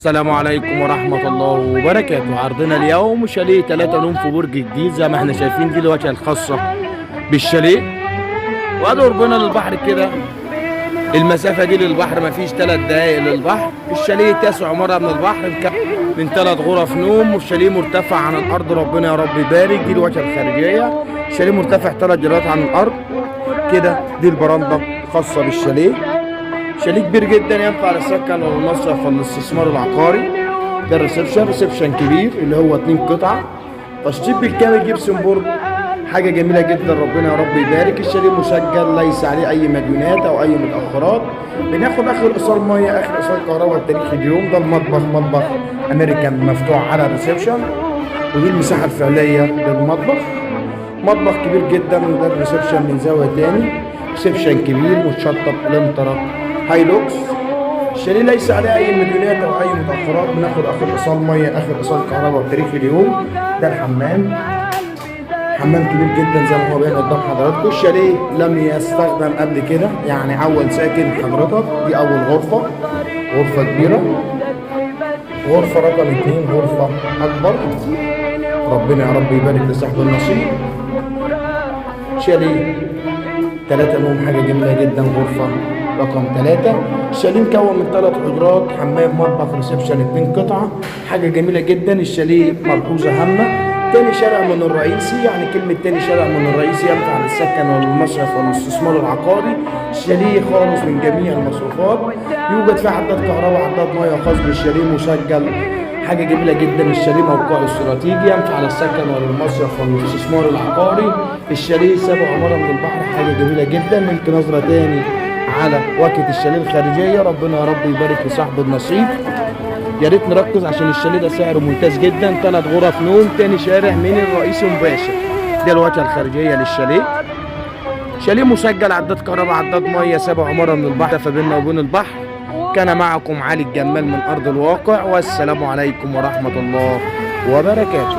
السلام عليكم ورحمة الله وبركاته. عرضنا اليوم شاليه 3 نوم في برج جديد زي ما احنا شايفين. دي الواجهة الخاصة بالشاليه، وادي قربنا للبحر كده. المسافة دي للبحر مفيش 3 دقايق للبحر. الشاليه تسع مرة من البحر، من 3 غرف نوم، والشاليه مرتفع عن الأرض. ربنا يا رب يبارك. دي الواجهة الخارجية. الشاليه مرتفع 3 جرات عن الأرض كده. دي البرندة الخاصة بالشاليه. شاليه كبير جدا ينفع للسكن والمصرف والاستثمار العقاري. ده ريسبشن كبير اللي هو 2 قطعة، تشطيب بالكامل، جبسون بورد، حاجة جميلة جدا. ربنا يا رب يبارك. الشاليه مسجل، ليس عليه أي مديونات أو أي متأخرات. بناخد آخر إيصال مية، آخر إيصال كهرباء، التاريخ اليوم. ده المطبخ، مطبخ أمريكان مفتوح على الريسبشن، ودي المساحة الفعلية للمطبخ. مطبخ كبير جدا. ده الريسبشن من زاوية تاني. ريسبشن كبير متشطب بلنترة هايلوكس. الشاليه ليس عليه اي مديونات او اي متاخرات. بناخد اخر ايصال ميه، اخر ايصال كهرباء بتاريخ اليوم. ده الحمام، حمام كبير جدا زي ما هو باين قدام حضراتكم. الشاليه لم يستخدم قبل كده، يعني اول ساكن حضرتك. دي اول غرفه، غرفه كبيره. غرفه رقم 2 غرفه اكبر. ربنا يا رب يبارك لصاحب النصيب. شاليه 3 نوم، حاجه جميله جدا. غرفه رقم 3. الشاليه مكون من 3 حجرات، حمام، مطبخ، ريسبشن، 2 قطعة، حاجة جميلة جدا. الشاليه ملحوظة هامة، تاني شارع من الرئيسي. يعني كلمة تاني شارع من الرئيسي ينفع للسكن والمصرف والاستثمار العقاري. الشاليه خالص من جميع المصروفات. يوجد فيه عداد كهرباء، عداد مياه خاص بالشاليه مسجل. حاجة جميلة جدا. الشاليه موقعه استراتيجي، ينفع للسكن وللمصرف والاستثمار العقاري. الشاليه 7 عمارة من البحر، حاجة جميلة جدا. ممكن نظرة تاني على واجهة الشاليه الخارجية. ربنا يا رب يبارك لصاحب النصيب. يا ريت نركز عشان الشاليه ده سعره ممتاز جدا. 3 غرف نوم، تاني شارع من الرئيسي مباشر. دي الواجهة الخارجية للشاليه. شاليه مسجل، عداد كهرباء، عداد مية، 7 عمارة من البحر فبيننا وبين البحر. كان معكم علي الجمال من أرض الواقع، والسلام عليكم ورحمة الله وبركاته.